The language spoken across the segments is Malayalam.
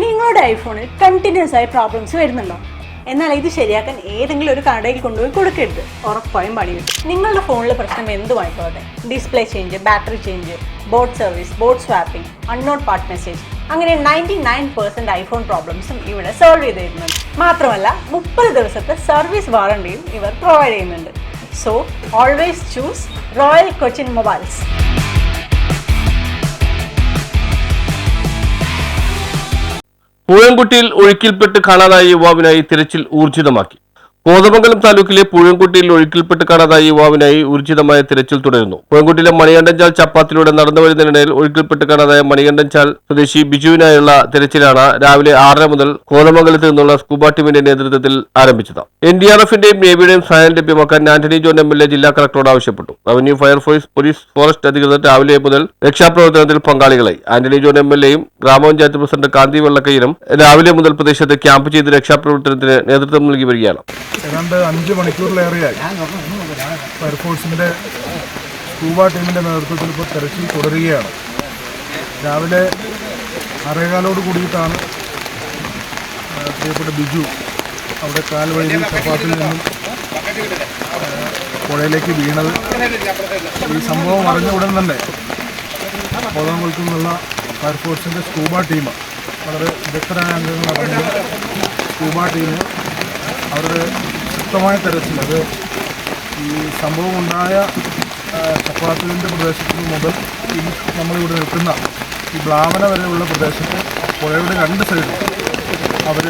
നിങ്ങളുടെ ഐഫോണിൽ കണ്ടിന്യൂസ് ആയി പ്രോബ്ലംസ് വരുന്നുണ്ടോ? എന്നാൽ ഇത് ശരിയാക്കാൻ ഏതെങ്കിലും ഒരു കടയിൽ കൊണ്ടുപോയി കൊടുക്കരുത്. ഉറപ്പായും പണി കിട്ടും. നിങ്ങളുടെ ഫോണിലെ പ്രശ്നം എന്തുമായിക്കോട്ടെ, display change, battery change, board service, board swapping, unknown part message, അങ്ങനെ 99% ഐഫോൺ പ്രോബ്ലംസും ഇവിടെ സോൾവ് ചെയ്ത് തരുന്നുണ്ട്. മാത്രമല്ല 30 ദിവസത്തെ സർവീസ് വാറണ്ടിയും ഇവർ പ്രൊവൈഡ് ചെയ്യുന്നുണ്ട്. So always choose royal Cochin mobiles. പൂഴംകുട്ടിയിൽ ഒഴുക്കിൽപ്പെട്ട് കാണാതായ യുവാവിനായി തിരച്ചിൽ ഊർജിതമാക്കി. കോതമംഗലം താലൂക്കിലെ പൂഴംകുട്ടിയിൽ ഒഴുക്കിൽപ്പെട്ട് കാണാതായ യുവാവിനായി ഊർജിതമായ തിരച്ചിൽ തുടരുന്നു. പൂഴംകുട്ടിയിലെ മണികണ്ഠൻചാൽ ചപ്പാത്തിലൂടെ നടന്നു വരുന്നതിനിടയിൽ ഒഴുക്കിൽപ്പെട്ട് കാണാതായ മണികണ്ഠൻചാൽ സ്വദേശി ബിജുവിനായുള്ള തിരച്ചിലാണ് രാവിലെ 6:30 മുതൽ കോതമംഗലത്ത് നിന്നുള്ള സ്കൂബ ടീമിന്റെ നേതൃത്വത്തിൽ ആരംഭിച്ചത്. NDRFന്റെയും നേവിയുടെയും സഹായം ലഭ്യമാക്കാൻ ആന്റണി ജോൺ MLA ജില്ലാ കളക്ടറോട് ആവശ്യപ്പെട്ടു. റവന്യൂ, ഫയർഫോഴ്സ്, പോലീസ്, ഫോറസ്റ്റ് അധികൃതർ രാവിലെ മുതൽ രക്ഷാപ്രവർത്തനത്തിൽ പങ്കാളികളായി. ആന്റണി ജോൺ MLAയും ഗ്രാമപഞ്ചായത്ത് പ്രസിഡന്റ് കാന്തി വെള്ളക്കയ്യനും രാവിലെ മുതൽ പ്രദേശത്ത് ക്യാമ്പ് ചെയ്ത് രക്ഷാപ്രവർത്തനത്തിന് നേതൃത്വം നൽകി വരികയാണ്. ഏതാണ്ട് 5 മണിക്കൂറിലേറെയായി ഫയർഫോഴ്സിൻ്റെ സ്കൂബ ടീമിൻ്റെ നേതൃത്വത്തിൽ ഇപ്പോൾ തെരച്ചിൽ തുടരുകയാണ്. രാവിലെ 6:15 കൂടിയിട്ടാണ് പ്രിയപ്പെട്ട ബിജു അവിടെ കാൽവഴി ചപ്പാത്തിൽ നിന്നും പുഴയിലേക്ക് വീണത്. ഈ സംഭവം അറിഞ്ഞ ഉടൻ തന്നെ കോതമംഗലത്തു നിന്നുള്ള ഫയർഫോഴ്സിൻ്റെ സ്കൂബ ടീം, വളരെ വിദഗ്ധരായ അംഗങ്ങൾ അടങ്ങിയ സ്കൂബ ടീം അവരുടെ ശക്തമായ തെരച്ചിൽ, അത് ഈ സംഭവം ഉണ്ടായ ചപ്പാത്തിലിൻ്റെ പ്രദേശത്തിന് മുതൽ ഈ നമ്മളിവിടെ നിൽക്കുന്ന ഈ ബ്ലാവന വരെയുള്ള പ്രദേശത്ത് പുഴയുടെ 2 സൈഡിൽ അവർ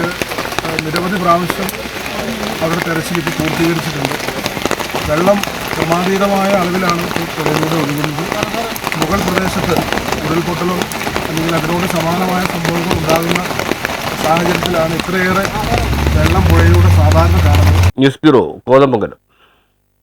നിരവധി പ്രാവശ്യം അവരുടെ തെരച്ചിൽ ഇപ്പോൾ പൂർത്തീകരിച്ചിട്ടുണ്ട്. വെള്ളം ക്രമാതീതമായ അളവിലാണ് ഇപ്പോൾ പുഴയിലൂടെ ഒഴുകുന്നത്. മുകൾ പ്രദേശത്ത് ഉരുൾപൊട്ടലും അല്ലെങ്കിൽ അതിനോട് സമാനമായ സംഭവങ്ങൾ ഉണ്ടാകുന്ന സാഹചര്യത്തിലാണ് ഇത്രയേറെ വെള്ളം പുഴയിലൂടെ സാധാരണ കാണുന്നത്. News bureau, Kothamangalam.